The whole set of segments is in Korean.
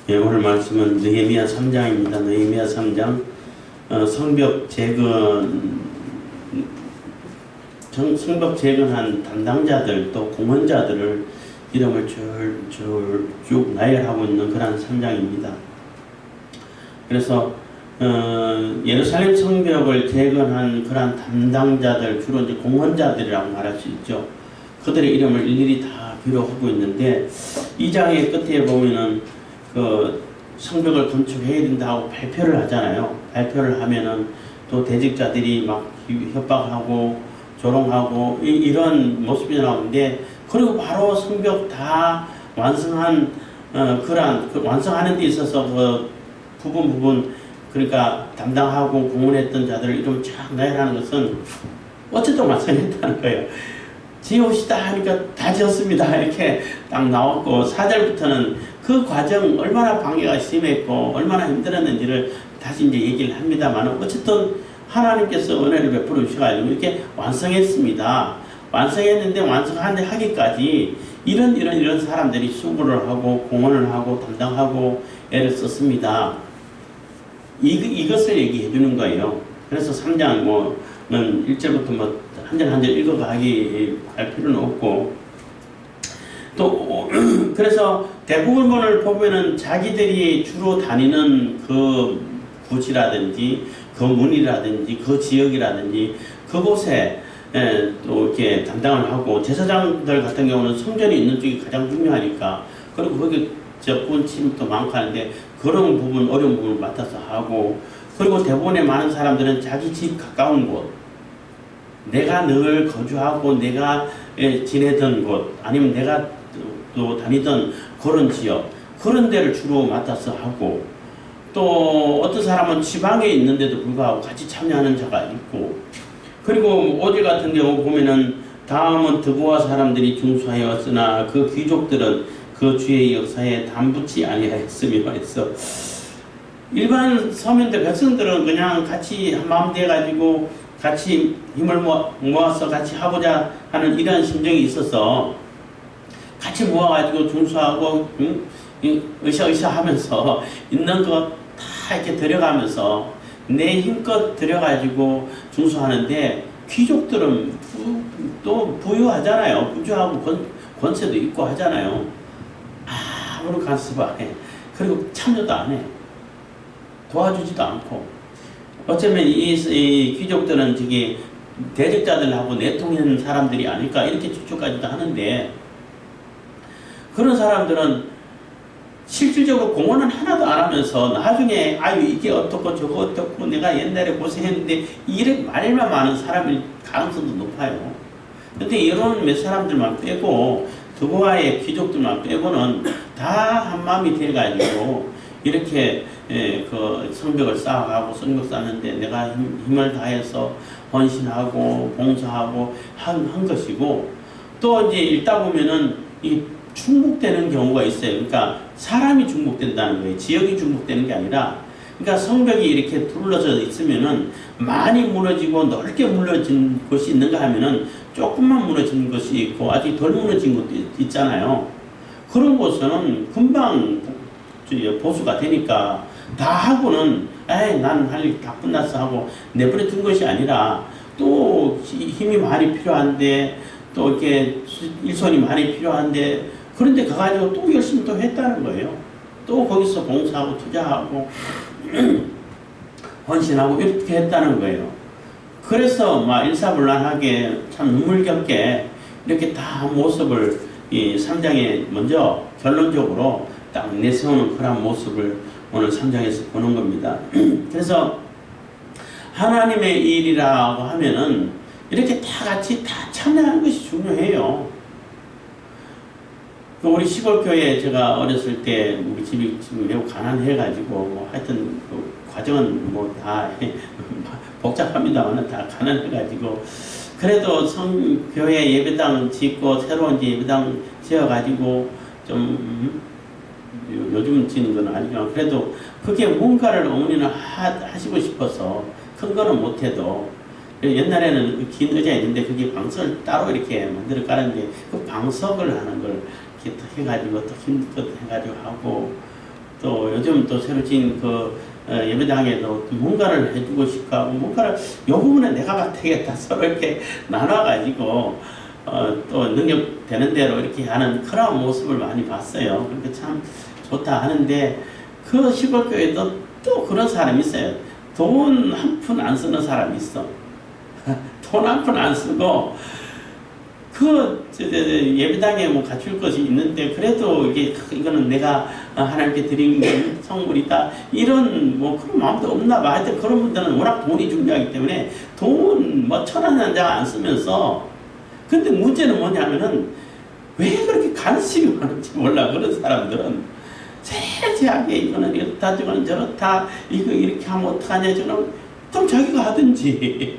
예, 오늘 말씀은 느헤미야 3장입니다. 느헤미야 3장 성벽 재건한 담당자들 또 공헌자들을 이름을 쭉 나열하고 있는 그런 3장입니다. 그래서 예루살렘 성벽을 재건한 그런 담당자들, 주로 이제 공헌자들이라고 말할 수 있죠. 그들의 이름을 일일이 다 기록하고 있는데, 이 장의 끝에 보면은 그 성벽을 건축해야 된다고 발표를 하잖아요. 발표를 하면은 또 대직자들이 막 협박하고 조롱하고 이런 모습이 나오는데, 그리고 바로 성벽 다 완성한 완성하는 데 있어서 그 부분 그러니까 담당하고 공헌했던 자들을 이름 쫙 나열하는 것은 어쨌든 완성했다는 거예요. 지읍시다 하니까 다 지었습니다 이렇게 딱 나왔고, 4절부터는 그 과정 얼마나 방해가 심했고 얼마나 힘들었는지를 다시 이제 얘기를 합니다만, 어쨌든 하나님께서 은혜를 베풀어 주셔가지고 이렇게 완성했습니다. 완성했는데 완성하는데 하기까지 이런 사람들이 수고를 하고 공헌을 하고 담당하고 애를 썼습니다. 이것을 얘기해 주는 거예요. 그래서 3장 뭐는 1절부터 한 절 한 절 읽어가기 할 필요는 없고, 또 그래서 대부분을 보면은 자기들이 주로 다니는 그 구지라든지 그 문이라든지 그 지역이라든지 그곳에 또 이렇게 담당을 하고, 제사장들 같은 경우는 성전이 있는 쪽이 가장 중요하니까, 그리고 거기 접근 침입도 많고 하는데 그런 부분, 어려운 부분을 맡아서 하고, 그리고 대부분의 많은 사람들은 자기 집 가까운 곳, 내가 늘 거주하고 내가 지내던 곳, 아니면 내가 또 다니던 그런 지역, 그런 데를 주로 맡아서 하고, 또 어떤 사람은 지방에 있는데도 불구하고 같이 참여하는 자가 있고, 그리고 5절 같은 경우 보면은 다음은 드보아 사람들이 중수하였으나 그 귀족들은 그 주의 역사에 담붙지 아니하였으며 했어. 일반 서민들, 백성들은 그냥 같이 한마음 돼가지고 같이 힘을 모아서 같이 하고자 하는 이런 심정이 있어서 같이 모아가지고 중수하고 으쌰으쌰 하면서 있는 것 다 이렇게 들여가면서 내 힘껏 들여가지고 중수하는데, 귀족들은 또 부유하잖아요. 부유하고 권세도 있고 하잖아요. 아무런 간섭 안 해. 그리고 참여도 안 해. 도와주지도 않고. 어쩌면 이 귀족들은 저기 대적자들하고 내통한 사람들이 아닐까 이렇게 추측까지도 하는데, 그런 사람들은 실질적으로 공헌은 하나도 안 하면서 나중에 아유 이게 어떻고 저거 어떻고 내가 옛날에 고생했는데 이래 말만 많은 사람일 가능성도 높아요. 근데 이런 몇 사람들만 빼고, 드보아의 귀족들만 빼고는 다 한마음이 돼가지고 이렇게 그 성벽을 쌓아가고 성벽 쌓는데 내가 힘을 다해서 헌신하고 봉사하고 한 것이고, 또 이제 읽다 보면은 이 중복되는 경우가 있어요. 그러니까 사람이 중복된다는 거예요. 지역이 중복되는 게 아니라, 그러니까 성벽이 이렇게 둘러져 있으면은 많이 무너지고 넓게 무너진 곳이 있는가 하면은 조금만 무너진 것이 있고 아직 덜 무너진 것도 있잖아요. 그런 곳은 금방 보수가 되니까 다 하고는 에이 난 할 일 다 끝났어 하고 내버려 둔 것이 아니라, 또 힘이 많이 필요한데 또 이렇게 일손이 많이 필요한데, 그런데 가가지고 또 열심히 또 했다는 거예요. 또 거기서 봉사하고 투자하고 헌신하고 이렇게 했다는 거예요. 그래서 막 일사불란하게 참 눈물겹게 이렇게 다 모습을 이 3장에 먼저 결론적으로 딱 내세우는 그런 모습을 오늘 3장에서 보는 겁니다. 그래서 하나님의 일이라고 하면은 이렇게 다 같이 다 참여하는 것이 중요해요. 우리 시골교회 제가 어렸을 때 우리 집이 지금 매우 가난해가지고 하여튼 그 과정은 다 복잡합니다만 다 가난해가지고, 그래도 교회 예배당 짓고 새로운 예배당 지어가지고 좀 요즘 짓는 건 아니지만 그래도 그게 뭔가를 어머니는 하시고 싶어서 큰 거는 못해도, 옛날에는 긴 의자 있는데 그게 방석을 따로 이렇게 만들어 깔았는데 그 방석을 하는 걸 이렇게 해가지고 또 힘껏 해가지고 하고, 또 요즘 또 새로 지은 예배당에도 뭔가를 해주고 싶고 하고 뭔가를 요 부분에 내가 맡아야겠다 서로 이렇게 나눠가지고 또 능력 되는 대로 이렇게 하는 그런 모습을 많이 봤어요. 그러니까 참 좋다 하는데 그 시골교회도 또 그런 사람이 있어요. 돈 한 푼 안 쓰는 사람이 있어. 돈 한 푼 안 쓰고 예배당에 뭐 갖출 것이 있는데 그래도 이거는 내가 하나님께 드린 성물이다 이런 뭐 그런 마음도 없나 봐. 하여튼 그런 분들은 워낙 돈이 중요하기 때문에 돈 뭐 1,000원 한 장 안 쓰면서 근데 문제는 뭐냐면은 왜 그렇게 관심이 많은지 몰라. 그런 사람들은 세세하게 이거는 이렇다 저거는 저렇다 이거 이렇게 하면 어떡하냐 저는 그럼 자기가 하든지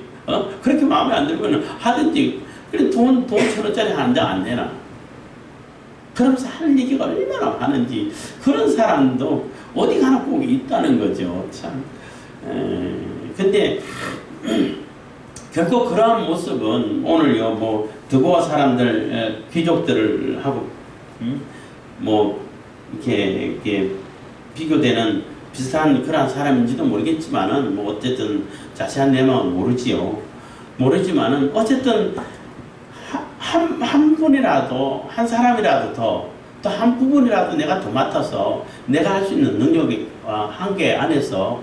그렇게 마음에 안 들면 하든지 그래 돈 1,000원짜리 한 장 안 내나 그러면서 하는 얘기가 얼마나 많은지 그런 사람도 어디 가나 꼭 있다는 거죠. 참 근데 결국 그러한 모습은 오늘요 뭐 드고아 사람들 귀족들을 하고 뭐 이렇게 비교되는 비슷한 그런 사람인지도 모르겠지만은 뭐 어쨌든 자세한 내막은 모르지요. 모르지만은 어쨌든 한 분이라도 한 사람이라도 더 또 한 부분이라도 내가 더 맡아서 내가 할 수 있는 능력의 한계 안에서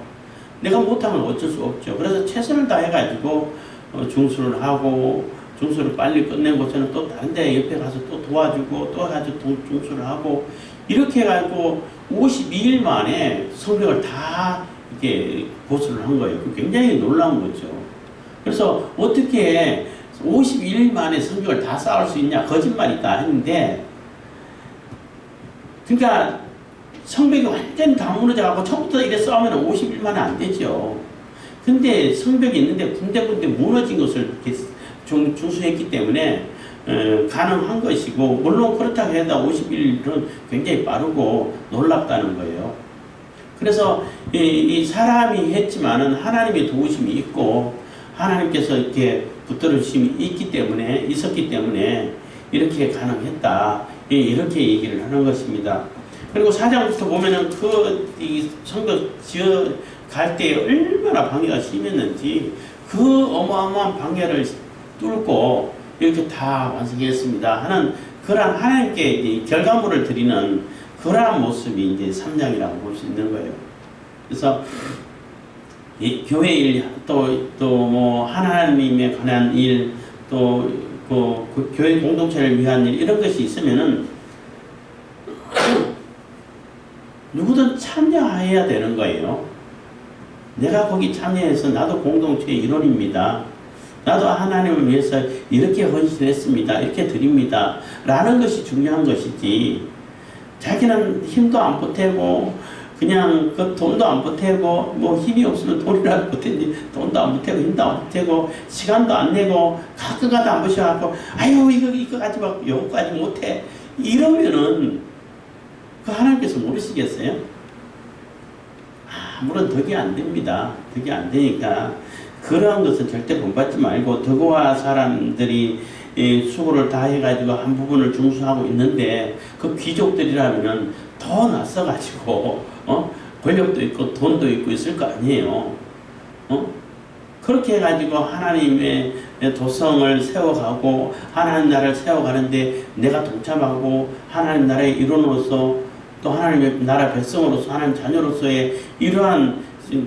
내가 못하면 어쩔 수 없죠. 그래서 최선을 다해가지고 중수를 하고 중수를 빨리 끝내고 저는 또 다른 데 옆에 가서 또 도와주고 또 가서 중수를 하고 이렇게 해가지고 52일 만에 성벽을 다 이렇게 보수를 한 거예요. 굉장히 놀라운 거죠. 그래서 어떻게 52일 만에 성벽을 다 쌓을 수 있냐 거짓말이다 했는데 그러니까 성벽이 완전히 다 무너져가고 처음부터 이래 싸우면 50일 만에 안 되죠. 근데 성벽이 있는데 군데군데 무너진 것을 이렇게 중수했기 때문에 가능한 것이고 물론 그렇다고 해도 50일은 굉장히 빠르고 놀랍다는 거예요. 그래서 이 사람이 했지만은 하나님의 도우심이 있고 하나님께서 이렇게 붙들으심이 있었기 때문에 이렇게 가능했다. 이렇게 얘기를 하는 것입니다. 그리고 4장부터 보면은 이 성벽 지어 갈 때 얼마나 방해가 심했는지 그 어마어마한 방해를 뚫고 이렇게 다 완성했습니다 하는 그러한 하나님께 결과물을 드리는 그러한 모습이 이제 3장이라고 볼 수 있는 거예요. 그래서 이 교회 일, 또 뭐 하나님에 관한 일, 또 그 교회 공동체를 위한 일 이런 것이 있으면은 누구든 참여해야 되는 거예요. 내가 거기 참여해서 나도 공동체의 일원입니다. 나도 하나님을 위해서 이렇게 헌신했습니다. 이렇게 드립니다. 라는 것이 중요한 것이지 자기는 힘도 안 보태고 그냥 그 돈도 안 보태고 뭐 힘이 없으면 돈이라도 보태지 돈도 안 보태고 힘도 안 보태고 시간도 안 내고 가끔가다 한 번씩 하고 아유 이거까지 막 요거까지 못해 이러면은 그 하나님께서 모르시겠어요? 물론 덕이 안 됩니다. 덕이 안 되니까 그러한 것은 절대 본받지 말고 드고아 사람들이 수고를 다 해가지고 한 부분을 중수하고 있는데 그 귀족들이라면은 더 낯서가지고 권력도 있고 돈도 있고 있을 거 아니에요. 그렇게 해가지고 하나님의 도성을 세워가고 하나님 나라를 세워가는데 내가 동참하고 하나님 나라의 일원으로서 또 하나님의 나라 백성으로서 하나님 자녀로서의 이러한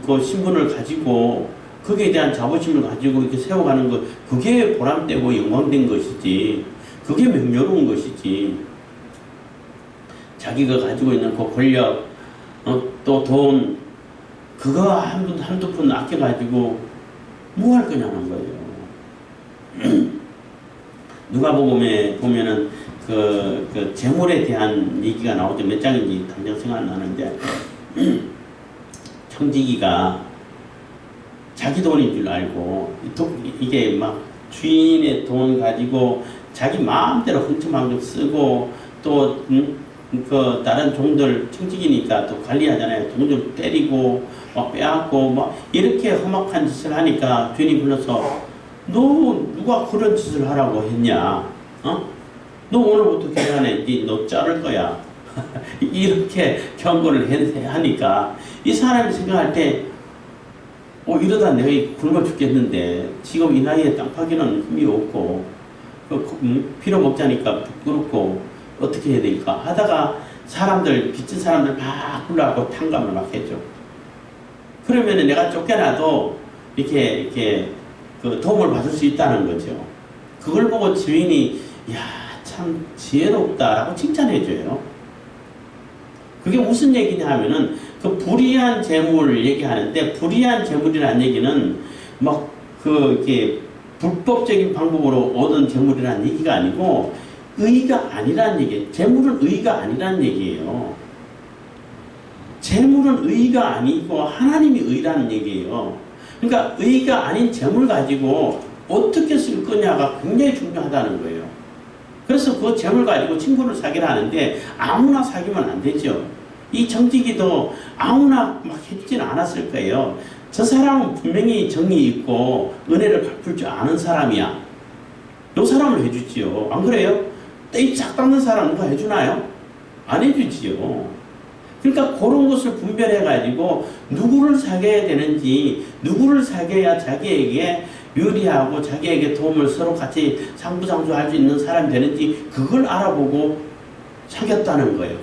그 신분을 가지고 거기에 대한 자부심을 가지고 이렇게 세워가는 것 그게 보람되고 영광된 것이지 그게 명료로운 것이지 자기가 가지고 있는 그 권력 또 돈 그거 한두 푼 아껴가지고 뭐 할 거냐는 거예요. 누가복음에 보면은 그 재물에 대한 얘기가 나오죠. 몇 장인지 당장 생각 안 나는데 청지기가 자기 돈인 줄 알고 이게 막 주인의 돈 가지고 자기 마음대로 흥청망청 쓰고 또 그 다른 종들 청지기니까 또 관리하잖아요. 종들 때리고 막 빼앗고 막 이렇게 험악한 짓을 하니까 주인이 불러서 너 누가 그런 짓을 하라고 했냐? 너 오늘부터 계산해. 너 자를 거야. 이렇게 경고를 하니까 이 사람이 생각할 때 이러다 내가 굶어 죽겠는데 지금 이 나이에 땅 파기는 힘이 없고 피로 먹자니까 부끄럽고 어떻게 해야 될까 하다가 빚진 사람들 막 불러갖고 탕감을 막 해줘. 그러면은 내가 쫓겨나도 이렇게 그 도움을 받을 수 있다는 거죠. 그걸 보고 주인이 야, 참 지혜롭다라고 칭찬해줘요. 그게 무슨 얘기냐 하면은 그 불의한 재물을 얘기하는데 불의한 재물이라는 얘기는 막 이렇게 불법적인 방법으로 얻은 재물이라는 얘기가 아니고 의가 아니라는 얘기예요. 재물은 의가 아니라는 얘기예요. 재물은 의가 아니고 하나님이 의라는 얘기예요. 그러니까 의가 아닌 재물 가지고 어떻게 쓸 거냐가 굉장히 중요하다는 거예요. 그래서 그 재물 가지고 친구를 사귀라 하는데 아무나 사귀면 안 되죠. 이 정직이도 아무나 막 해주진 않았을 거예요. 저 사람은 분명히 정이 있고 은혜를 베풀 줄 아는 사람이야. 요 사람을 해주지요. 안 그래요? 떼이 쫙 닦는 사람 누가 해주나요? 안 해주지요. 그러니까 그런 것을 분별해가지고 누구를 사귀어야 되는지, 누구를 사귀어야 자기에게 유리하고 자기에게 도움을 서로 같이 상부상조할 수 있는 사람이 되는지 그걸 알아보고 사귀었다는 거예요.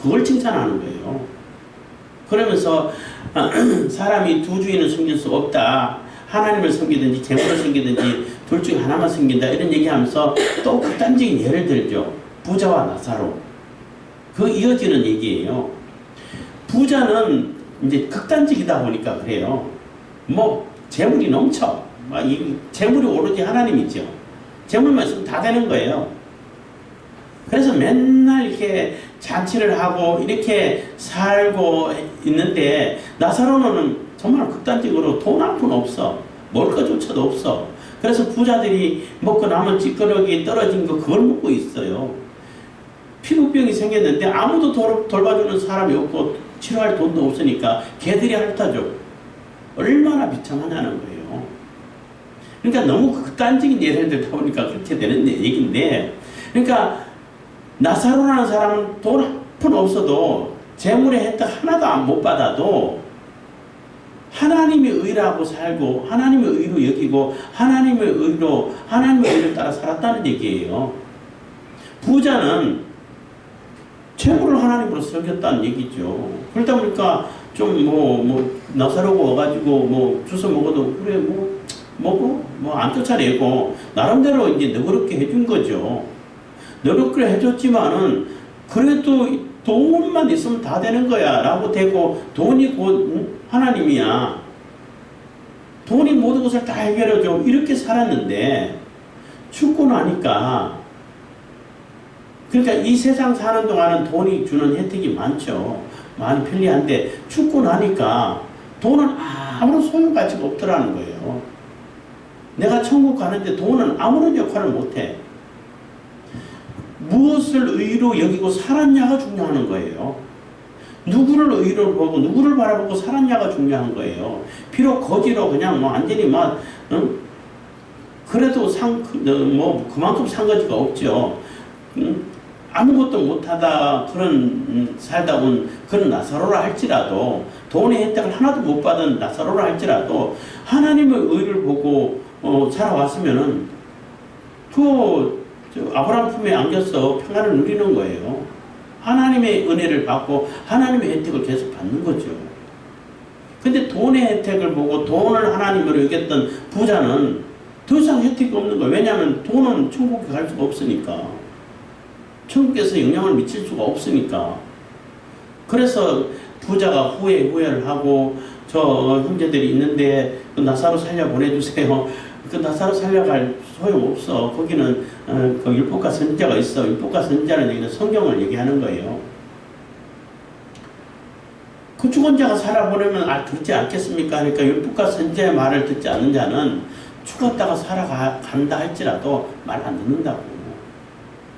그걸 칭찬하는 거예요. 그러면서 사람이 두 주인을 섬길 수 없다. 하나님을 섬기든지 재물을 섬기든지 둘 중에 하나만 섬긴다. 이런 얘기하면서 또 극단적인 예를 들죠. 부자와 나사로. 그 이어지는 얘기예요. 부자는 이제 극단적이다 보니까 그래요. 재물이 넘쳐. 이 재물이 오로지 하나님이죠. 재물만 있으면 다 되는 거예요. 그래서 맨날 이렇게 잔치를 하고 이렇게 살고 있는데 나사로는 정말 극단적으로 돈 한 푼 없어. 먹을 것조차도 없어. 그래서 부자들이 먹고 남은 찌꺼러기 떨어진 거 그걸 먹고 있어요. 피부병이 생겼는데 아무도 돌봐주는 사람이 없고 치료할 돈도 없으니까 걔들이 핥아줘. 얼마나 비참하냐는 거예요. 그러니까 너무 극단적인 예를 들다 보니까 그렇게 되는 얘기인데, 그러니까 나사로라는 사람은 돈 한 푼 없어도 재물의 혜택 하나도 못 받아도 하나님의 의라고 살고 하나님의 의로 여기고 하나님의 의를 따라 살았다는 얘기예요. 부자는 재물을 하나님으로 섬겼다는 얘기죠. 그러다 보니까 좀 나사로고 와가지고 주워 먹어도 그래 먹어 안 쫓아내고 나름대로 이제 너그럽게 해준 거죠. 너그럽게 해줬지만은 그래도 돈만 있으면 다 되는 거야 라고 되고 돈이 곧 하나님이야. 돈이 모든 것을 다 해결해줘. 이렇게 살았는데 죽고 나니까, 그러니까 이 세상 사는 동안은 돈이 주는 혜택이 많죠. 많이 편리한데 죽고 나니까 돈은 아무런 소용가치가 없더라는 거예요. 내가 천국 가는데 돈은 아무런 역할을 못해. 무엇을 의로 여기고 살았냐가 중요한 거예요. 누구를 의로 보고 누구를 바라보고 살았냐가 중요한 거예요. 비록 거지로 그냥 완전히 그래도 그만큼 산 거지가 없죠. 아무것도 못하다 살다 온 그런 나사로라 할지라도, 돈의 혜택을 하나도 못 받은 나사로라 할지라도 하나님의 의를 보고 살아왔으면은 아브라함 품에 안겨서 평안을 누리는 거예요. 하나님의 은혜를 받고 하나님의 혜택을 계속 받는 거죠. 근데 돈의 혜택을 보고 돈을 하나님으로 여겼던 부자는 더 이상 혜택이 없는 거예요. 왜냐하면 돈은 천국에 갈 수가 없으니까. 천국에서 영향을 미칠 수가 없으니까. 그래서 부자가 후회를 하고, 저 형제들이 있는데 나사로 살려 보내주세요. 그 나사로 살려갈 소용없어. 거기는 그 율법과 선지자가 있어. 율법과 선지자는 얘기는 성경을 얘기하는 거예요. 그 죽은 자가 살아보려면 듣지 않겠습니까? 그러니까 율법과 선지자의 말을 듣지 않는 자는 죽었다가 살아간다 할지라도 말 안 듣는다고.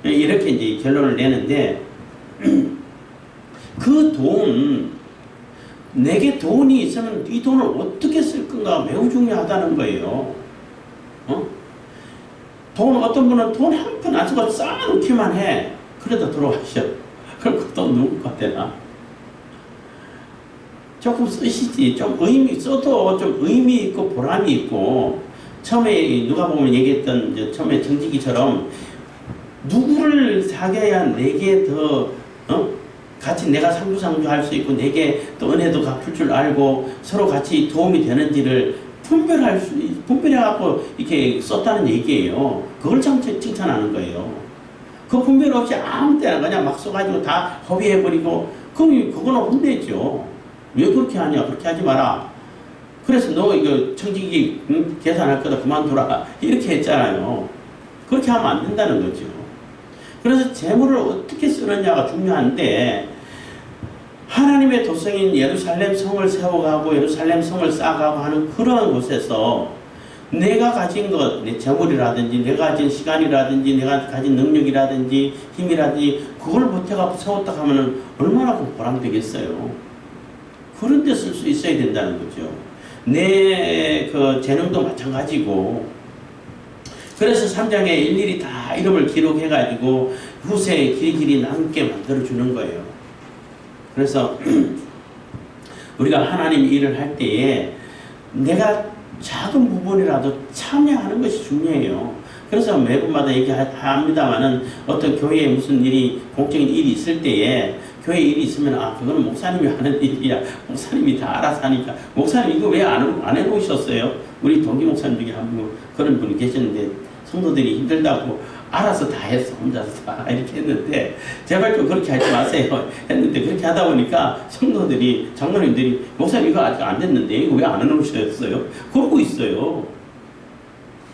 이렇게 이제 결론을 내는데, 그 돈, 내게 돈이 있으면 이 돈을 어떻게 쓸 건가 매우 중요하다는 거예요. 어떤 분은 돈 한 푼 안 쓰고 쌓아놓기만 해. 그러다 돌아가셔. 그럼 또 누구가 되나? 조금 쓰시지. 좀 의미, 써도 좀 의미 있고 보람이 있고, 처음에 누가 보면 얘기했던, 처음에 정직이처럼, 누구를 사귀어야 내게 더, 같이 내가 상부상조 할 수 있고, 내게 또 은혜도 갚을 줄 알고, 서로 같이 도움이 되는지를 분별해갖고 이렇게 썼다는 얘기예요. 그걸 참 칭찬하는 거예요. 그 분별 없이 아무 때나 그냥 막 써가지고 다 허비해버리고, 그럼 그거는 혼내죠. 왜 그렇게 하냐? 그렇게 하지 마라. 그래서 너 이거 청지기 계산할 거다 그만둬라. 이렇게 했잖아요. 그렇게 하면 안 된다는 거죠. 그래서 재물을 어떻게 쓰느냐가 중요한데, 하나님의 도성인 예루살렘 성을 세워가고 예루살렘 성을 쌓아가고 하는 그러한 곳에서 내가 가진 것, 내 재물이라든지 내가 가진 시간이라든지 내가 가진 능력이라든지 힘이라든지 그걸 보태갖고 세웠다 하면은 얼마나 보람되겠어요. 그런 데 쓸 수 있어야 된다는 거죠. 내 그 재능도 마찬가지고. 그래서 3장에 일일이 다 이름을 기록해가지고 후세에 길이길이 남게 만들어주는 거예요. 그래서 우리가 하나님 일을 할 때에 내가 작은 부분이라도 참여하는 것이 중요해요. 그래서 매번마다 얘기합니다만은 어떤 교회에 무슨 일이, 공적인 일이 있을 때에 교회 일이 있으면 그거는 목사님이 하는 일이야. 목사님이 다 알아서 하니까. 목사님 이거 왜 안 해놓으셨어요? 우리 동기 목사님 중에 한 분 그런 분이 계셨는데 성도들이 힘들다고 알아서 다 했어. 혼자서 다 이렇게 했는데 제발 좀 그렇게 하지 마세요. 했는데 그렇게 하다 보니까 성도들이, 장로님들이 목사님 이거 아직 안 됐는데 이거 왜 안 해놓으셨어요? 그러고 있어요.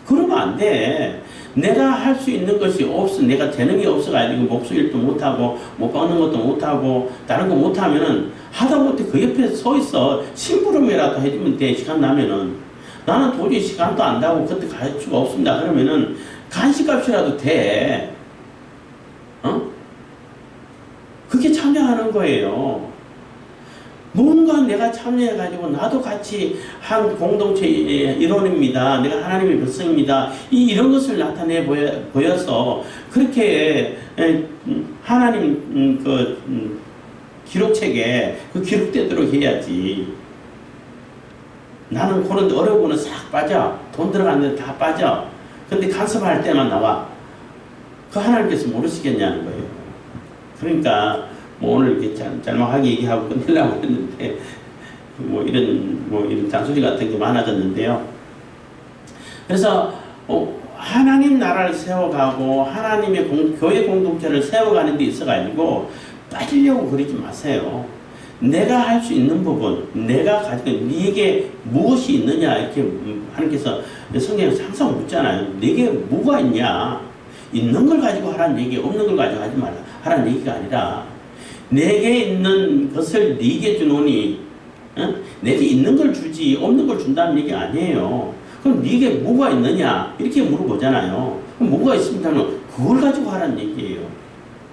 그러면 안 돼. 내가 할 수 있는 것이 없어. 내가 재능이 없어가지고 목소리도 못하고 못 받는 것도 못하고 다른 거 못하면은 하다못해 그 옆에 서 있어. 심부름이라도 해주면 돼. 시간 나면은. 나는 도저히 시간도 안 나고 그때 갈 수가 없습니다. 그러면은 간식값이라도 돼. 그게 참여하는 거예요. 뭔가 내가 참여해가지고 나도 같이 한 공동체의 일원입니다. 내가 하나님의 백성입니다. 이런 것을 나타내 보여서 그렇게 하나님 기록책에 그 기록되도록 해야지. 나는 그런 어려우면 싹 빠져. 돈 들어갔는데 다 빠져. 근데 간섭할 때만 나와. 그 하나님께서 모르시겠냐는 거예요. 그러니까 오늘 이렇게 짤막하게 얘기하고 끝내려고 했는데 이런 잔소리 같은 게 많아졌는데요. 그래서 하나님 나라를 세워가고 하나님의 교회 공동체를 세워가는 데 있어가지고 빠지려고 그러지 마세요. 내가 할 수 있는 부분, 내가 가지고 네게 무엇이 있느냐 이렇게 하나님께서 성경에서 항상 묻잖아요. 네게 뭐가 있냐? 있는 걸 가지고 하라는 얘기, 없는 걸 가지고 하지 말라 하라는 얘기가 아니라 내게 있는 것을 네게 주노니, 내게 있는 걸 주지 없는 걸 준다는 얘기 아니에요. 그럼 네게 뭐가 있느냐 이렇게 물어보잖아요. 그럼 뭐가 있습니다면 그걸 가지고 하라는 얘기예요.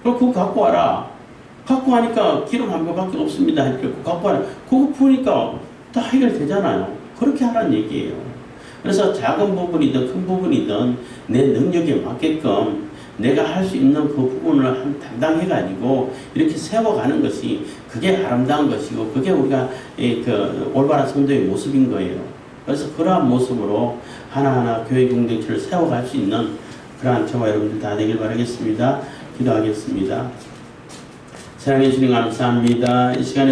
그럼 그거 갖고 와라. 갖고 하니까 기름 한 병밖에 없습니다. 이렇게 갖고 와라. 그거 부으니까 다 해결되잖아요. 그렇게 하라는 얘기예요. 그래서 작은 부분이든 큰 부분이든 내 능력에 맞게끔 내가 할 수 있는 그 부분을 담당해가지고 이렇게 세워가는 것이 그게 아름다운 것이고 그게 우리가 그 올바른 성도의 모습인 거예요. 그래서 그러한 모습으로 하나하나 교회 공동체를 세워갈 수 있는 그러한 저와 여러분들 다 되길 바라겠습니다. 기도하겠습니다. 사랑해 주님 감사합니다. 이 시간에